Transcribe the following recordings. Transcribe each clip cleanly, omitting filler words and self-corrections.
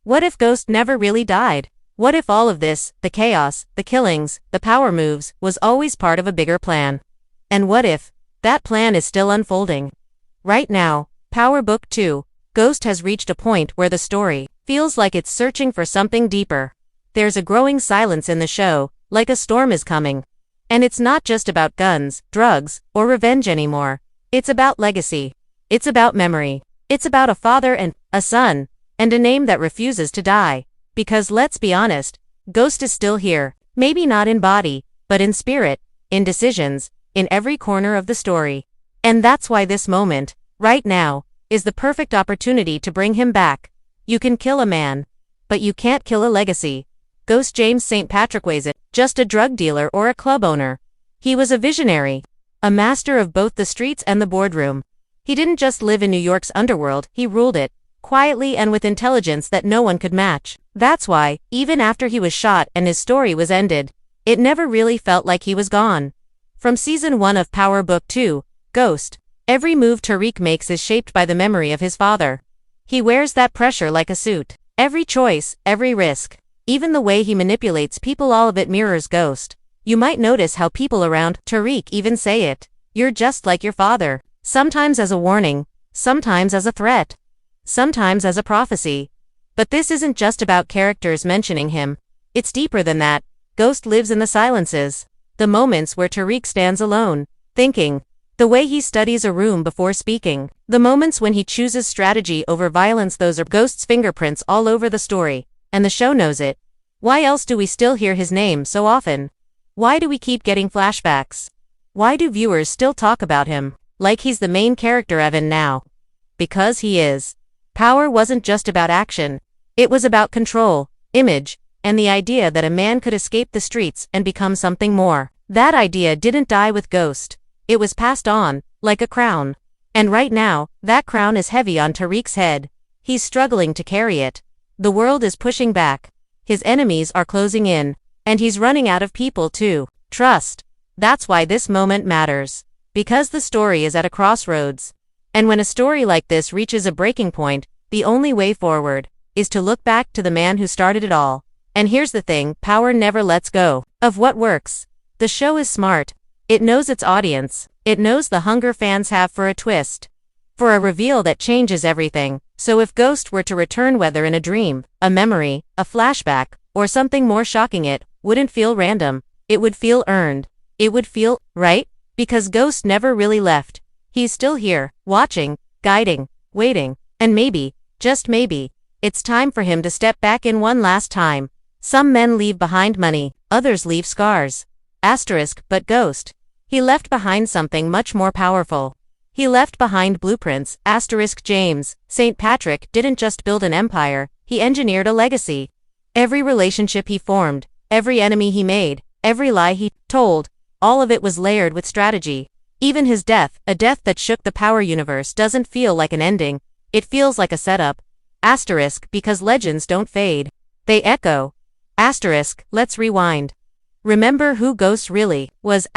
What if Ghost never really died? What if all of this, the chaos, the killings, the power moves, was always part of a bigger plan? And what if that plan is still unfolding? Right now, Power Book 2, Ghost has reached a point where the story feels like it's searching for something deeper. There's a growing silence in the show, like a storm is coming. And it's not just about guns, drugs, or revenge anymore. It's about legacy. It's about memory. It's about a father and a son, and a name that refuses to die. Because let's be honest, Ghost is still here, maybe not in body, but in spirit, in decisions, in every corner of the story. And that's why this moment, right now, is the perfect opportunity to bring him back. You can kill a man, but you can't kill a legacy. Ghost James St. Patrick wasn't just a drug dealer or a club owner. He was a visionary, a master of both the streets and the boardroom. He didn't just live in New York's underworld, he ruled it, quietly and with intelligence that no one could match. That's why, even after he was shot and his story was ended, it never really felt like he was gone. From Season 1 of Power Book 2, Ghost, every move Tariq makes is shaped by the memory of his father. He wears that pressure like a suit. Every choice, every risk, even the way he manipulates people, all of it mirrors Ghost. You might notice how people around Tariq even say it. You're just like your father. Sometimes as a warning, sometimes as a threat, sometimes as a prophecy. But this isn't just about characters mentioning him. It's deeper than that. Ghost lives in the silences. The moments where Tariq stands alone, thinking. The way he studies a room before speaking. The moments when he chooses strategy over violence. Those are Ghost's fingerprints all over the story. And the show knows it. Why else do we still hear his name so often? Why do we keep getting flashbacks? Why do viewers still talk about him like he's the main character even now? Because he is. Power wasn't just about action. It was about control, image, and the idea that a man could escape the streets and become something more. That idea didn't die with Ghost. It was passed on, like a crown. And right now, that crown is heavy on Tariq's head. He's struggling to carry it. The world is pushing back. His enemies are closing in. And he's running out of people to trust. That's why this moment matters. Because the story is at a crossroads. And when a story like this reaches a breaking point, the only way forward is to look back to the man who started it all. And here's the thing, power never lets go of what works. The show is smart. It knows its audience. It knows the hunger fans have for a twist. For a reveal that changes everything. So if Ghost were to return, whether in a dream, a memory, a flashback, or something more shocking, it wouldn't feel random. It would feel earned. It would feel right. Because Ghost never really left. He's still here, watching, guiding, waiting, and maybe, just maybe, it's time for him to step back in one last time. Some men leave behind money, others leave scars. But Ghost. He left behind something much more powerful. He left behind blueprints. James St. Patrick didn't just build an empire, he engineered a legacy. Every relationship he formed, every enemy he made, every lie he told, all of it was layered with strategy. Even his death, a death that shook the power universe, doesn't feel like an ending. It feels like a setup. Because legends don't fade. They echo. Let's rewind. Remember who Ghost really was.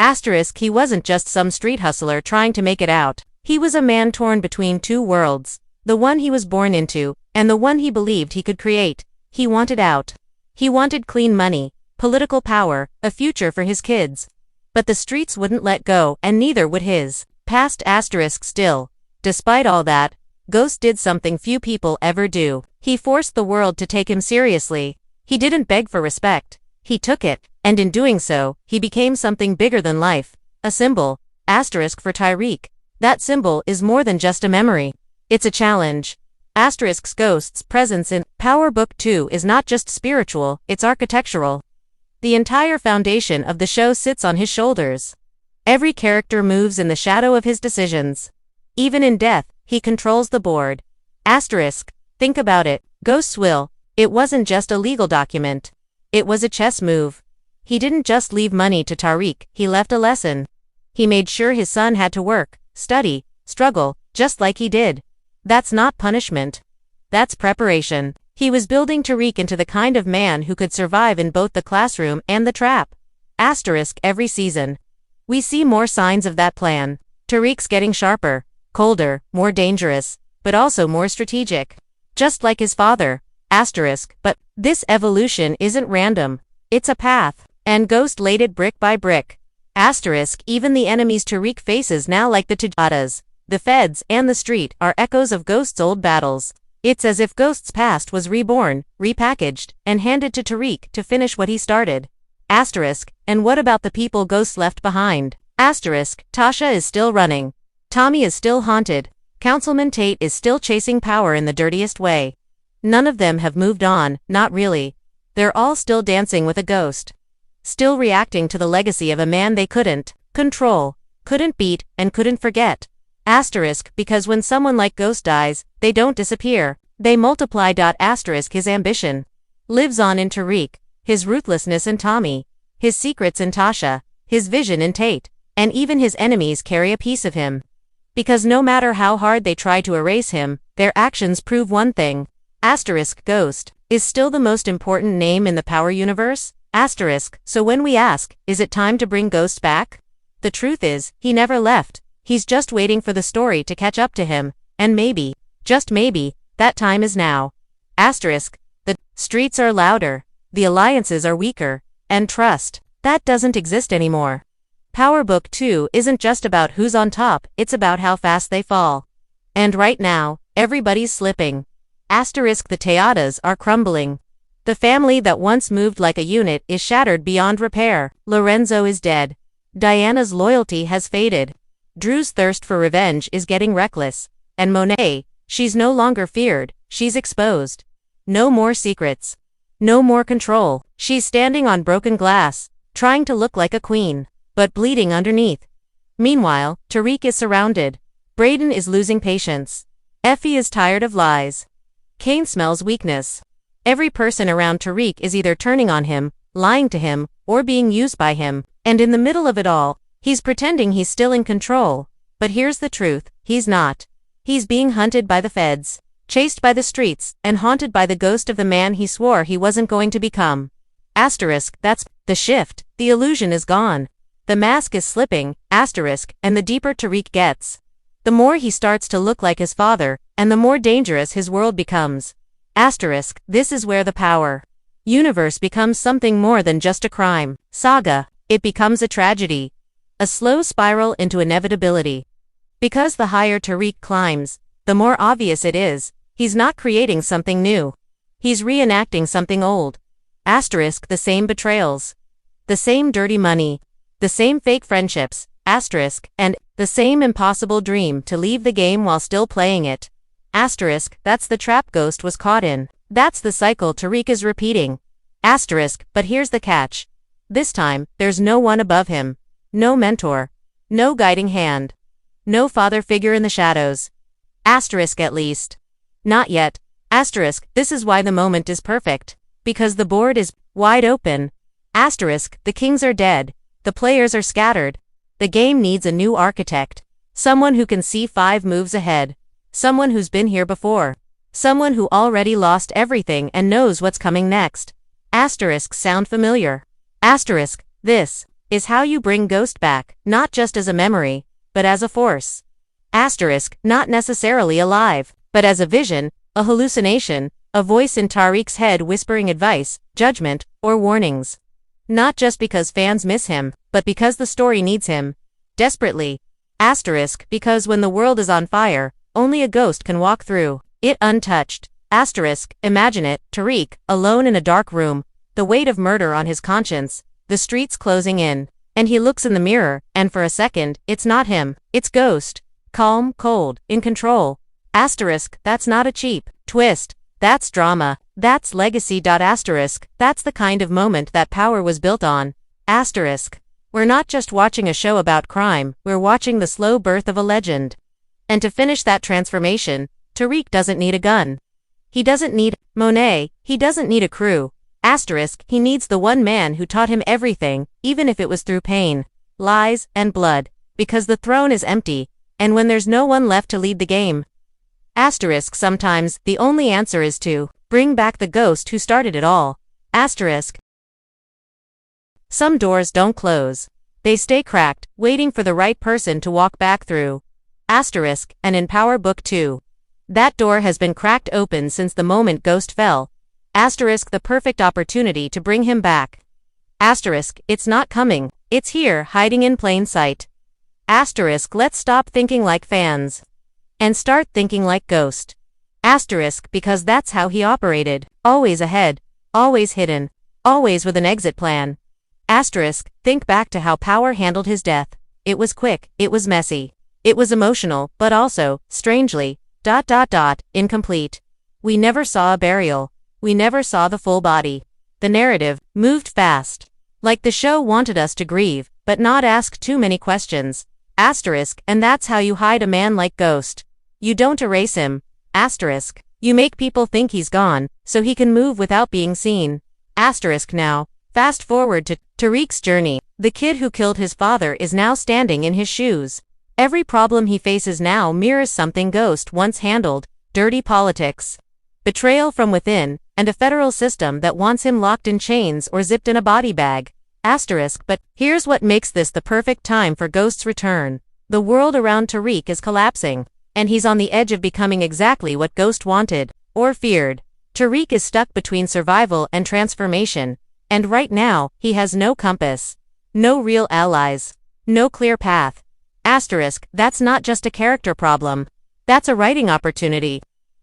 He wasn't just some street hustler trying to make it out. He was a man torn between two worlds. The one he was born into, and the one he believed he could create. He wanted out. He wanted clean money, political power, a future for his kids. But the streets wouldn't let go, and neither would his past. Still. Despite all that, Ghost did something few people ever do. He forced the world to take him seriously. He didn't beg for respect. He took it, and in doing so, he became something bigger than life. A symbol. For Tariq. That symbol is more than just a memory. It's a challenge. Ghost's presence in Power Book 2 is not just spiritual, it's architectural. The entire foundation of the show sits on his shoulders. Every character moves in the shadow of his decisions. Even in death, he controls the board. Think about it. Ghost's will. It wasn't just a legal document. It was a chess move. He didn't just leave money to Tariq, he left a lesson. He made sure his son had to work, study, struggle, just like he did. That's not punishment. That's preparation. He was building Tariq into the kind of man who could survive in both the classroom and the trap. Every season. We see more signs of that plan. Tariq's getting sharper, colder, more dangerous, but also more strategic. Just like his father. But this evolution isn't random. It's a path. And Ghost laid it brick by brick. Even the enemies Tariq faces now, like the Tejadas, the feds, and the street, are echoes of Ghost's old battles. It's as if Ghost's past was reborn, repackaged, and handed to Tariq to finish what he started. And what about the people Ghost left behind? Tasha is still running. Tommy is still haunted. Councilman Tate is still chasing power in the dirtiest way. None of them have moved on, not really. They're all still dancing with a ghost. Still reacting to the legacy of a man they couldn't control, couldn't beat, and couldn't forget. Because when someone like Ghost dies, they don't disappear. They multiply. His ambition lives on in Tariq, his ruthlessness in Tommy, his secrets in Tasha, his vision in Tate, and even his enemies carry a piece of him. Because no matter how hard they try to erase him, their actions prove one thing. Ghost is still the most important name in the Power universe. So when we ask, is it time to bring Ghost back? The truth is, he never left. He's just waiting for the story to catch up to him, and maybe, just maybe, that time is now. The streets are louder, the alliances are weaker, and trust, that doesn't exist anymore. Power Book 2 isn't just about who's on top, it's about how fast they fall. And right now, everybody's slipping. The Tejadas are crumbling. The family that once moved like a unit is shattered beyond repair. Lorenzo is dead. Diana's loyalty has faded. Drew's thirst for revenge is getting reckless. And Monet, she's no longer feared, she's exposed. No more secrets. No more control. She's standing on broken glass, trying to look like a queen, but bleeding underneath. Meanwhile, Tariq is surrounded. Brayden is losing patience. Effie is tired of lies. Kane smells weakness. Every person around Tariq is either turning on him, lying to him, or being used by him, and in the middle of it all, he's pretending he's still in control. But here's the truth, he's not. He's being hunted by the feds, chased by the streets, and haunted by the ghost of the man he swore he wasn't going to become. That's the shift, the illusion is gone. The mask is slipping, and the deeper Tariq gets, the more he starts to look like his father, and the more dangerous his world becomes. This is where the Power universe becomes something more than just a crime saga. It becomes a tragedy. A slow spiral into inevitability. Because the higher Tariq climbs, the more obvious it is, he's not creating something new. He's reenacting something old. The same betrayals. The same dirty money. The same fake friendships, and the same impossible dream to leave the game while still playing it. That's the trap Ghost was caught in. That's the cycle Tariq is repeating. But here's the catch. This time, there's no one above him. No mentor. No guiding hand. No father figure in the shadows. At least. Not yet. This is why the moment is perfect. Because the board is wide open. The kings are dead. The players are scattered. The game needs a new architect. Someone who can see 5 moves ahead. Someone who's been here before. Someone who already lost everything and knows what's coming next. Sound familiar? This is how you bring Ghost back, not just as a memory, but as a force. Not necessarily alive, but as a vision, a hallucination, a voice in Tariq's head whispering advice, judgment, or warnings. Not just because fans miss him, but because the story needs him. Desperately. Because when the world is on fire, only a ghost can walk through it untouched. Imagine it, Tariq, alone in a dark room, the weight of murder on his conscience, the streets closing in, and he looks in the mirror, and for a second, it's not him, it's Ghost. Calm, cold, in control. That's not a cheap twist. That's drama. That's legacy. That's the kind of moment that Power was built on. We're not just watching a show about crime, we're watching the slow birth of a legend. And to finish that transformation, Tariq doesn't need a gun. He doesn't need Monet, he doesn't need a crew. He needs the one man who taught him everything, even if it was through pain, lies, and blood. Because the throne is empty, and when there's no one left to lead the game. Sometimes, the only answer is to bring back the ghost who started it all. Some doors don't close. They stay cracked, waiting for the right person to walk back through. And in Power Book 2. That door has been cracked open since the moment Ghost fell, Asterisk the perfect opportunity to bring him back. Asterisk it's not coming, it's here hiding in plain sight. Asterisk let's stop thinking like fans and start thinking like Ghost. Asterisk because that's how he operated, always ahead, always hidden, always with an exit plan. Asterisk think back to how Power handled his death. It was quick, it was messy, it was emotional, but also, strangely, incomplete. We never saw a burial. We never saw the full body. The narrative moved fast. Like the show wanted us to grieve, but not ask too many questions. Asterisk and that's how you hide a man like Ghost. You don't erase him. Asterisk. You make people think he's gone, so he can move without being seen. Asterisk now. Fast forward to Tariq's journey. The kid who killed his father is now standing in his shoes. Every problem he faces now mirrors something Ghost once handled: dirty politics, betrayal from within, and a federal system that wants him locked in chains or zipped in a body bag. Asterisk but here's what makes this the perfect time for Ghost's return. The world around Tariq is collapsing, and he's on the edge of becoming exactly what Ghost wanted, or feared. Tariq is stuck between survival and transformation, and right now, he has no compass, no real allies, no clear path. Asterisk that's not just a character problem. That's a writing opportunity.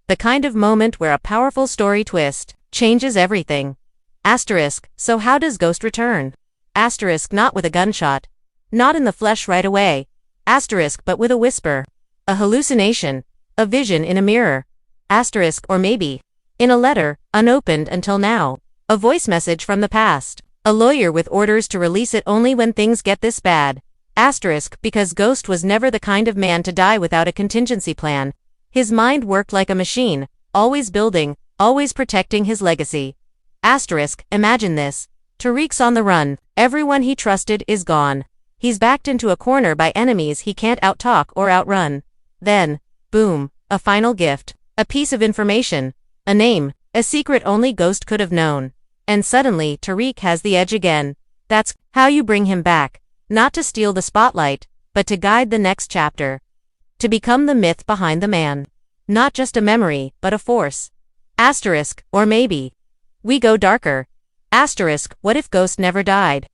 The kind of moment where a powerful story twist changes everything. Asterisk so how does Ghost return? Asterisk not with a gunshot. Not in the flesh right away. Asterisk but with a whisper. A hallucination. A vision in a mirror. Asterisk or maybe in a letter, unopened until now. A voice message from the past. A lawyer with orders to release it only when things get this bad. Asterisk because Ghost was never the kind of man to die without a contingency plan. His mind worked like a machine, always building, always protecting his legacy. Asterisk imagine this. Tariq's on the run. Everyone he trusted is gone. He's backed into a corner by enemies he can't outtalk or outrun. Then, boom, a final gift. A piece of information. A name. A secret only Ghost could have known. And suddenly Tariq has the edge again. That's how you bring him back. Not to steal the spotlight, but to guide the next chapter. To become the myth behind the man. Not just a memory, but a force. Asterisk, or maybe. We go darker. Asterisk, what if Ghost never died?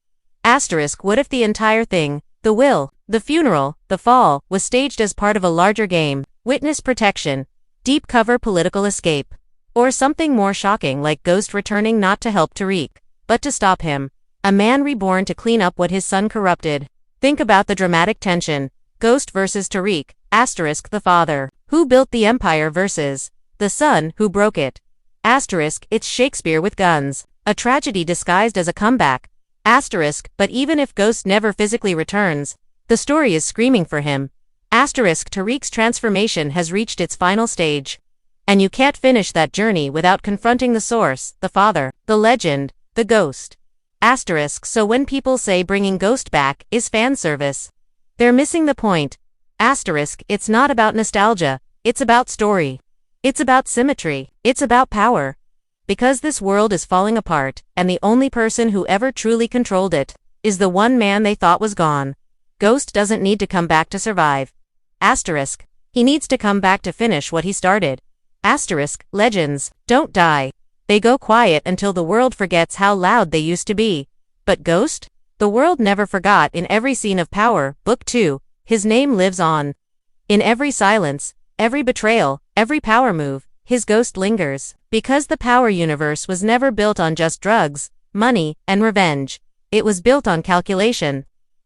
Asterisk, what if the entire thing, the will, the funeral, the fall, was staged as part of a larger game, witness protection, deep cover political escape. Or something more shocking like Ghost returning not to help Tariq, but to stop him. A man reborn to clean up what his son corrupted. Think about the dramatic tension. Ghost versus Tariq, asterisk the father, who built the empire versus the son who broke it. Asterisk it's Shakespeare with guns. A tragedy disguised as a comeback. Asterisk but even if Ghost never physically returns, the story is screaming for him. Asterisk Tariq's transformation has reached its final stage. And you can't finish that journey without confronting the source, the father, the legend, the Ghost. Asterisk so when people say bringing Ghost back is fan service, they're missing the point. Asterisk it's not about nostalgia, it's about story. It's about symmetry, it's about power. Because this world is falling apart, and the only person who ever truly controlled it is the one man they thought was gone. Ghost doesn't need to come back to survive. Asterisk he needs to come back to finish what he started. Asterisk legends don't die. They go quiet until the world forgets how loud they used to be. But Ghost? The world never forgot. In every scene of Power, Book 2, his name lives on. In every silence, every betrayal, every power move, his ghost lingers. Because the Power universe was never built on just drugs, money, and revenge. It was built on calculation.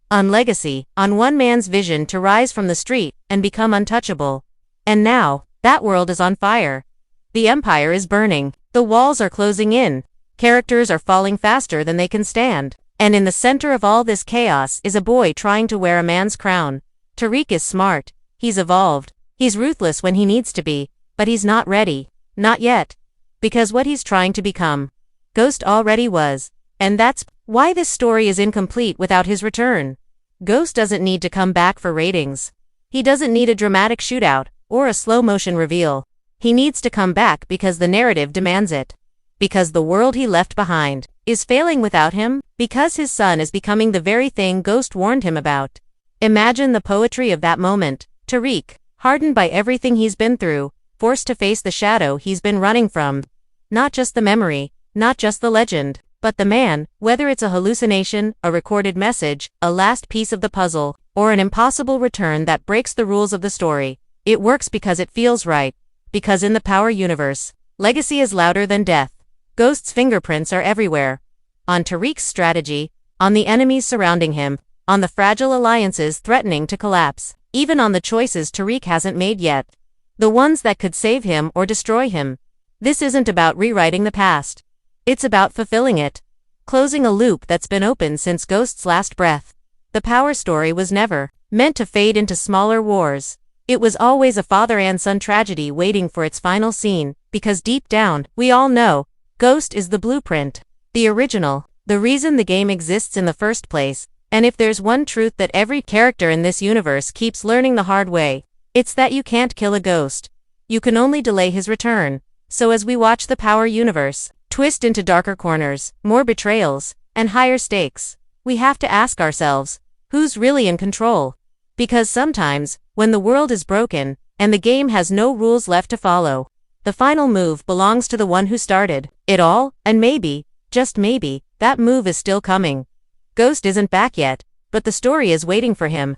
On legacy, on one man's vision to rise from the street and become untouchable. And now, that world is on fire. The empire is burning. The walls are closing in. Characters are falling faster than they can stand. And in the center of all this chaos is a boy trying to wear a man's crown. Tariq is smart. He's evolved. He's ruthless when he needs to be. But he's not ready. Not yet. Because what he's trying to become, Ghost already was. And that's why this story is incomplete without his return. Ghost doesn't need to come back for ratings. He doesn't need a dramatic shootout or a slow-motion reveal. He needs to come back because the narrative demands it. Because the world he left behind is failing without him. Because his son is becoming the very thing Ghost warned him about. Imagine the poetry of that moment. Tariq, hardened by everything he's been through, forced to face the shadow he's been running from. Not just the memory, not just the legend, but the man, whether it's a hallucination, a recorded message, a last piece of the puzzle, or an impossible return that breaks the rules of the story. It works because it feels right. Because in the Power universe, legacy is louder than death. Ghost's fingerprints are everywhere. On Tariq's strategy, on the enemies surrounding him, on the fragile alliances threatening to collapse, even on the choices Tariq hasn't made yet. The ones that could save him or destroy him. This isn't about rewriting the past. It's about fulfilling it. Closing a loop that's been open since Ghost's last breath. The Power story was never meant to fade into smaller wars. It was always a father and son tragedy waiting for its final scene, because deep down, we all know, Ghost is the blueprint. The original. The reason the game exists in the first place. And if there's one truth that every character in this universe keeps learning the hard way, it's that you can't kill a ghost. You can only delay his return. So as we watch the Power universe twist into darker corners, more betrayals, and higher stakes, we have to ask ourselves, who's really in control? Because sometimes, when the world is broken, and the game has no rules left to follow, the final move belongs to the one who started it all, and maybe, just maybe, that move is still coming. Ghost isn't back yet, but the story is waiting for him.